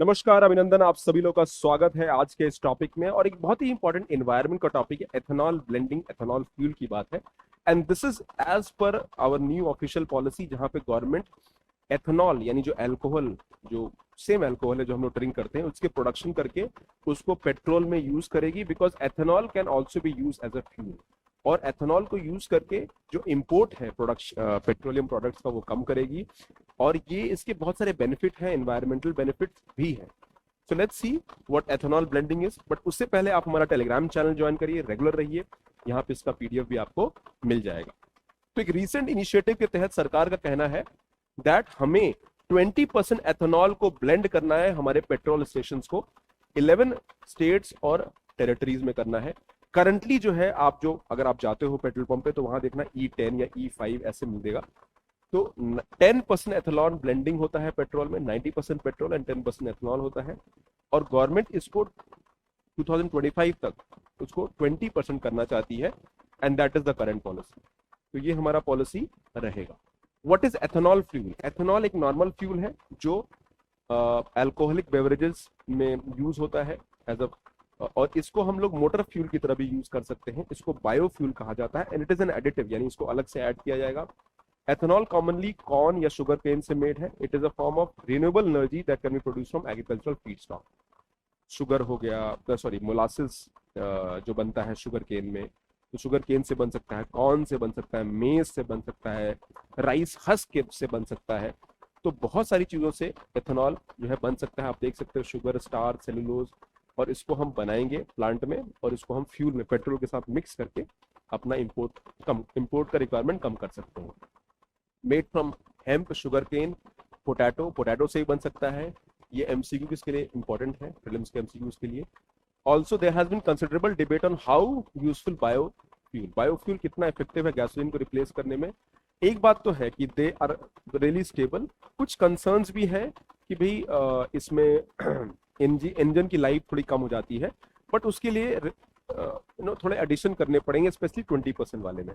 नमस्कार अभिनंदन, आप सभी लोग का स्वागत है आज के इस टॉपिक में। और एक बहुत ही इंपॉर्टेंट एनवायरनमेंट का टॉपिक है, एथेनॉल ब्लेंडिंग, एथेनॉल फ्यूल की बात है। And this is as per our new official policy, जहां पे गवर्नमेंट एथेनॉल यानी जो अल्कोहल, जो सेम अल्कोहल है जो हम लोग ड्रिंक करते हैं, उसके प्रोडक्शन करके उसको पेट्रोल में यूज करेगी, because ethanol can also be use as a fuel. और एथेनॉल को यूज करके जो इंपोर्ट है प्रोडक्शन पेट्रोलियम प्रोडक्ट्स का, वो कम करेगी। और ये इसके बहुत सारे बेनिफिट हैं, एनवायरमेंटल बेनिफिट भी है। So let's see what ethanol blending is. But उससे पहले आप हमारा टेलीग्राम चैनल ज्वाइन करिए, रेगुलर रहिए, यहाँ पे इसका पीडीएफ भी आपको मिल जाएगा। तो एक रीसेंट इनिशिएटिव के तहत सरकार का कहना है दैट हमें 20% एथेनॉल को ब्लेंड करना है हमारे पेट्रोल स्टेशन को। 11 स्टेट्स और टेरिटरीज में करना है। करंटली जो है, आप जो अगर आप जाते हो पेट्रोल पंप पे, तो वहां देखना E10 या E5 ऐसे मिलेगा। तो 10% एथेनॉल ब्लेंडिंग होता है पेट्रोल में, 90% पेट्रोल एंड 10% एथेनॉल होता है। और गवर्नमेंट इसको 2025 तक उसको 20% करना चाहती है, and that is the current policy. तो ये हमारा पॉलिसी रहेगा। What is ethanol fuel? Ethanol एक नॉर्मल फ्यूल है जो अल्कोहलिक बेवरेजेस में यूज होता है एज अ, और इसको हम लोग मोटर फ्यूल की तरह भी यूज कर सकते हैं। इसको बायोफ्यूल कहा जाता है, and it is an additive, यानी इसको अलग से ऐड किया जाएगा। एथेनॉल कॉमनली कॉर्न या शुगर केन से मेड है। It is a form of renewable energy that can be produce from agricultural feedstock. Sugar हो गया, सॉरी मोलासिस जो बनता है शुगर केन में, तो शुगर केन से बन सकता है, कॉर्न से बन सकता है, मेज से बन सकता है, राइस हस्क से बन सकता है। तो बहुत सारी चीजों से एथेनॉल जो है बन सकता है। आप देख सकते हो शुगर, स्टार, सेलुलोज। और इसको हम बनाएंगे प्लांट में, और इसको हम फ्यूल में पेट्रोल के साथ मिक्स करके अपना इंपोर्ट का रिक्वायरमेंट कम कर सकते हैं। Made from hemp, sugar cane, potato से ही बन सकता है। ये एमसीक्यू के लिए इंपॉर्टेंट है, प्रीलिम्स के एमसीक्यूज के लिए। Also there has been considerable debate on how useful biofuel कितना इफेक्टिव है गैसोलीन को रिप्लेस करने में। एक बात तो है कि दे आर रियली स्टेबल। कुछ कंसर्न्स भी है कि भाई इसमें इंजन की लाइफ थोड़ी कम हो जाती है, बट उसके लिए थोड़े एडिशन करने पड़ेंगे, स्पेशली 20% वाले में।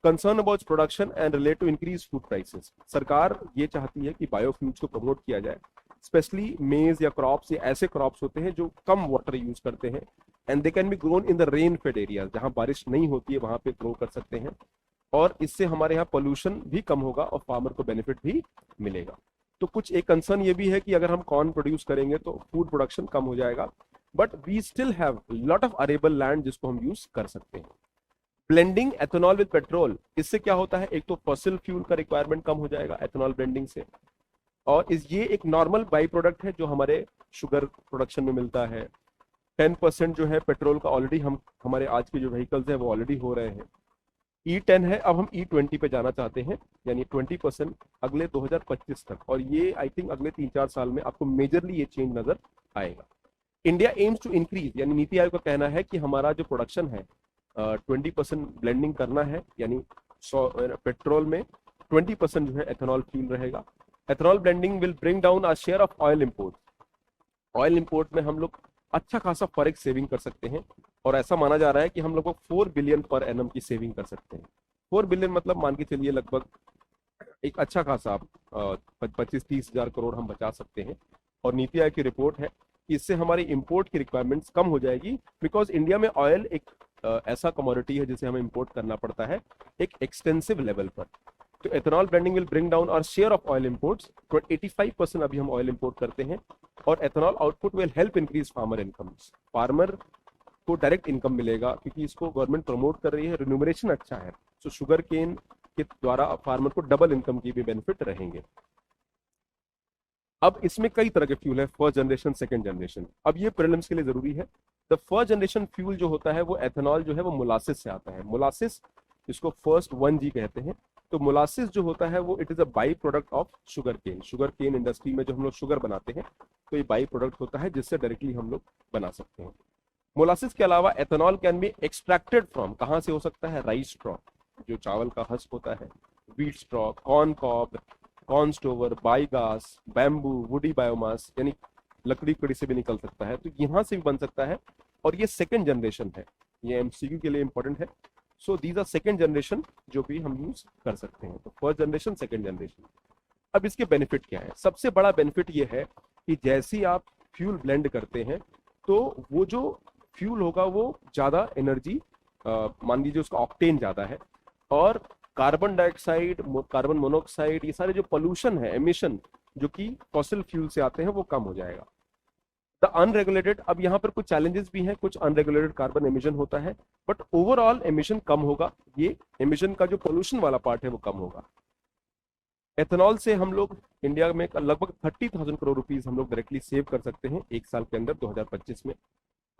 Concern about production and relate to increase food prices. सरकार ये चाहती है कि बायोफ्यूल्स को प्रमोट किया जाए, स्पेशली मेज या क्रॉप्स, या ऐसे क्रॉप्स होते हैं जो कम वाटर यूज करते हैं, and they can be grown in the rain fade areas, जहां बारिश नहीं होती है वहां पे ग्रो कर सकते हैं। और इससे हमारे यहाँ पोल्यूशन भी कम होगा और फार्मर को बेनिफिट भी मिलेगा। तो कुछ एक कंसर्न ये भी है कि अगर हम कॉर्न प्रोड्यूस करेंगे तो फूड प्रोडक्शन कम हो जाएगा, but we still have lot of arable land जिसको हम यूज कर सकते हैं। ब्लेंडिंग एथेनॉल विद पेट्रोल, इससे क्या होता है, एक तो फॉसिल फ्यूल का रिक्वायरमेंट कम हो जाएगा एथेनॉल ब्लेंडिंग से। और ये एक नॉर्मल बाई प्रोडक्ट है जो हमारे शुगर प्रोडक्शन में मिलता है। 10% जो है पेट्रोल का ऑलरेडी हम हमारे आज के जो व्हीकल्स हैं वो ऑलरेडी हो रहे हैं। E10 है, अब हम E20 पे जाना चाहते हैं, यानी 20% अगले 2025 तक। और ये आई थिंक अगले 3-4 साल में आपको मेजरली ये चेंज नजर आएगा। इंडिया एम्स टू इंक्रीज, यानी नीति आयोग का कहना है कि हमारा जो प्रोडक्शन है 20% ब्लेंडिंग करना है, यानी पेट्रोल में 20% जो है एथेनॉल फ्यूल रहेगा। Ethanol blending will bring down our share of oil import. Oil import में हम लोग अच्छा खासा फॉरेक्स सेविंग कर सकते हैं, और ऐसा माना जा रहा है कि हम लोग 4 बिलियन पर एनम की सेविंग कर सकते हैं। 4 बिलियन मतलब मान के चलिए लगभग एक अच्छा खासा आप 25-30 हजार करोड़ हम बचा सकते हैं। और नीति आयोग की रिपोर्ट है कि इससे हमारी इंपोर्ट की रिक्वायरमेंट्स कम हो जाएगी, बिकॉज इंडिया में ऑयल एक ऐसा कमोडिटी है जिसे हमें इंपोर्ट करना पड़ता है एक एक्सटेंसिव लेवल पर। तो ethanol blending will bring down our share of oil imports. 85% अभी हम ऑयल इंपोर्ट करते हैं। और ethanol output will help increase farmer income. Farmer को डायरेक्ट इनकम मिलेगा क्योंकि इसको गवर्नमेंट प्रमोट कर रही है, रिन्यूमरेशन अच्छा है। तो शुगर केन के द्वारा फार्मर को डबल इनकम की भी बेनिफिट रहेंगे। अब इसमें कई तरह के फ्यूल है, फर्स्ट जनरेशन, सेकंड जनरेशन। अब ये प्रीलिम्स के लिए जरूरी है। द फर्स्ट जनरेशन फ्यूल जो होता है वो एथेनॉल जो है वो मोलासिस से आता है। मोलासिस, जिसको फर्स्ट 1G कहते हैं। तो मोलासिस जो होता है वो it is a by product of sugar cane. Sugar cane industry में जो हम लोग शुगर बनाते हैं, तो ये बाई प्रोडक्ट होता है जिससे डायरेक्टली हम लोग बना सकते हैं। मोलासिस के अलावा ethanol can be extracted from, कहां से हो सकता है, राइस स्ट्रॉ, जो चावल का हस्क होता है, wheat straw, corn cob, corn stover, biogas, bamboo, woody biomass, यानी लकड़ी कड़ी से भी निकल सकता है, तो यहां से भी बन सकता है। और ये सेकेंड जनरेशन है, ये एमसीक्यू के लिए इंपॉर्टेंट है। So these are second generation जो भी हम यूज कर सकते हैं। तो फर्स्ट जनरेशन, सेकेंड जनरेशन। अब इसके बेनिफिट क्या है? सबसे बड़ा बेनिफिट ये है कि जैसे आप फ्यूल ब्लेंड करते हैं तो वो जो फ्यूल होगा वो ज्यादा एनर्जी, मान लीजिए उसका ऑक्टेन ज्यादा है, और कार्बन डाइऑक्साइड, कार्बन मोनोऑक्साइड, ये सारे जो पोल्यूशन है, एमिशन जो कि फॉसिल फ्यूल से आते हैं, वो कम हो जाएगा। द अनरेगुलेटेड, अब यहाँ पर कुछ चैलेंजेस भी हैं, कुछ अनरेगुलेटेड कार्बन एमिशन होता है, बट ओवरऑल एमिशन कम होगा, ये एमिशन का जो पोल्यूशन वाला पार्ट है वो कम होगा। एथेनॉल से हम लोग इंडिया में लगभग 30,000 करोड़ रुपीस हम लोग डायरेक्टली सेव कर सकते हैं एक साल के अंदर 2025 में।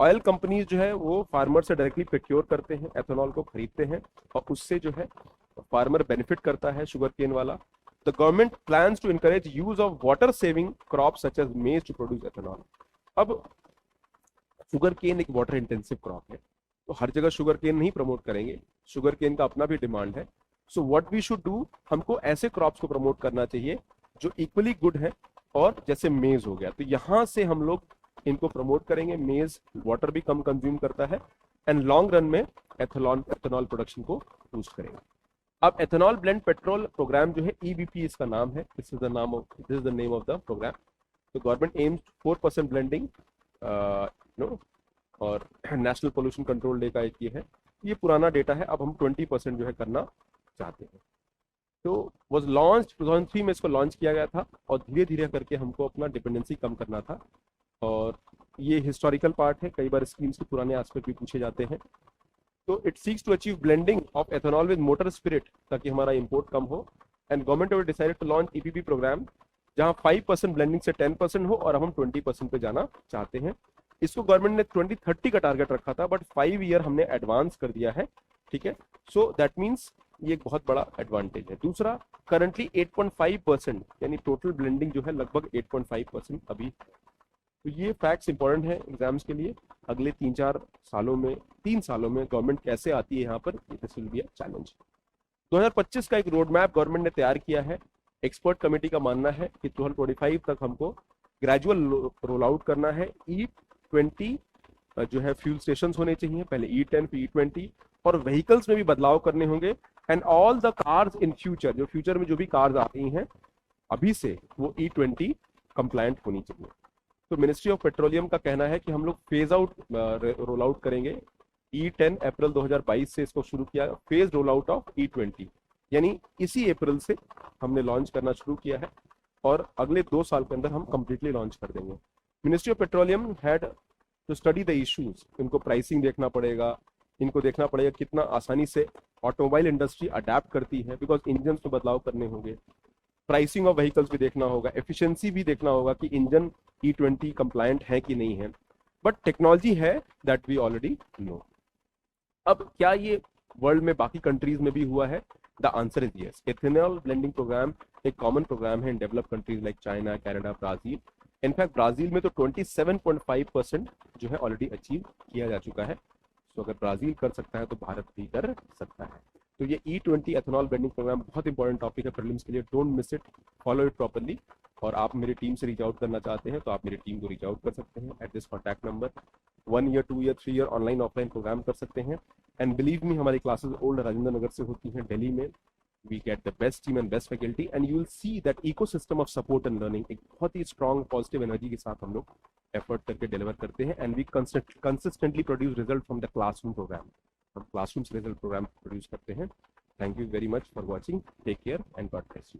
ऑयल कंपनीज जो है वो फार्मर से डायरेक्टली प्रोक्योर करते हैं, एथेनॉल को खरीदते हैं, और उससे जो है फार्मर बेनिफिट करता है, शुगर केन वाला। The government plans to encourage use of water saving crop such as maize to produce ethanol. अब शुगर केन एक वाटर इंटेंसिव क्रॉप है, तो हर जगह शुगर केन नहीं प्रमोट करेंगे, शुगर केन का अपना भी डिमांड है। So what we should do, हमको ऐसे क्रॉप्स को प्रमोट करना चाहिए जो इक्वली गुड है, और जैसे मेज हो गया, तो यहां से हम लोग इनको प्रमोट करेंगे। मेज वाटर भी कम कंज्यूम करता है, एंड लॉन्ग रन में एथेनॉल प्रोडक्शन को बूस्ट करेंगे। अब एथेनॉल ब्लेंड पेट्रोल प्रोग्राम जो है, ईबीपी इसका नाम है, this is the name of the programme. तो गवर्नमेंट एम्स 4% ब्लेंडिंग, नो, और नेशनल पोल्यूशन कंट्रोल डे का एक ये है, ये पुराना डेटा है, अब हम 20% जो है करना चाहते हैं। तो वॉज लॉन्च 2003 में इसको लॉन्च किया गया था, और धीरे धीरे करके हमको अपना डिपेंडेंसी कम करना था, और ये हिस्टोरिकल पार्ट है, कई बार स्कीम्स के पुराने एस्पेक्ट भी पूछे जाते हैं। तो it seeks to achieve blending of ethanol with motor spirit, ताकि हमारा इंपोर्ट कम हो, and government have decided to launch EPP programme, जहां 5% ब्लेंडिंग से 10% हो, और अब हम 20% पे जाना चाहते हैं। इसको गवर्नमेंट ने 2030 का टारगेट रखा था, बट 5 ईयर हमने एडवांस कर दिया है, ठीक है। सो दैट मीन्स ये एक बहुत बड़ा एडवांटेज है। दूसरा, करंटली 8.5%, यानी टोटल ब्लेंडिंग जो है लगभग 8.5% अभी। तो ये फैक्ट्स इंपॉर्टेंट है एग्जाम्स के लिए। अगले 3 सालों में गवर्नमेंट कैसे आती है यहाँ पर, this will be a challenge. 2025 का एक रोड मैप गवर्नमेंट ने तैयार किया है। एक्सपर्ट कमेटी का मानना है कि 2025 तक हमको ग्रेजुअल रोल आउट करना है। E20 जो है फ्यूल स्टेशन होने चाहिए, पहले E10 फिर E20, और व्हीकल्स में भी बदलाव करने होंगे। And all the cars in future, जो फ्यूचर में जो भी कार्स आ रही हैं अभी से, वो E20 कंप्लायंट होनी चाहिए। तो मिनिस्ट्री ऑफ पेट्रोलियम का कहना है कि हम लोग फेज आउट रोल आउट करेंगे। E10 अप्रैल 2022 से इसको शुरू किया, phase roll out of E20, यानी इसी अप्रैल से हमने लॉन्च करना शुरू किया है, और अगले 2 साल के अंदर हम कंप्लीटली लॉन्च कर देंगे। Ministry of petroleum had to study the issues, इनको प्राइसिंग देखना पड़ेगा, इनको देखना पड़ेगा कितना आसानी से ऑटोमोबाइल इंडस्ट्री अडेप्ट करती है, बिकॉज इंजन में बदलाव करने होंगे, प्राइसिंग ऑफ व्हीकल्स भी देखना होगा, एफिशिएंसी भी देखना होगा कि इंजन E20 कंप्लायंट है कि नहीं है। बट टेक्नोलॉजी है, दैट वी ऑलरेडी नो। अब क्या ये वर्ल्ड में बाकी कंट्रीज में भी हुआ है? The answer is yes. Ethanol blending programme एक कॉमन प्रोग्राम है in developed countries like China, Canada, Brazil. In fact Brazil में तो 27.5% जो है ऑलरेडी अचीव किया जा चुका है। तो अगर ब्राजील कर सकता है तो भारत भी कर सकता है। तो ये E20 एथेनॉल ब्लेंडिंग प्रोग्राम बहुत इंपॉर्टेंट टॉपिक है प्रीलिम्स के लिए, don't miss it, follow it properly. और आप मेरी टीम से रीच आउट करना चाहते हैं तो आप मेरी टीम को रीच आउट कर सकते हैं at this contact number. 1 year, 2 year, 3 year online offline programme कर सकते हैं। एंड बिलीव मी, हमारी क्लासेस ओल्ड राजेंद्र नगर से होती हैं, दिल्ली में। We get the best team and best faculty, and you will see that ecosystem of support and learning एक बहुत ही स्ट्रॉन्ग पॉजिटिव एनर्जी के साथ हम लोग एफर्ट करके डिलीवर करते हैं। And we consistently produce result from the classroom programme, हम क्लासरूम से रिजल्ट प्रोग्राम प्रोड्यूस करते हैं। Thank you very much for watching, take care and God bless you.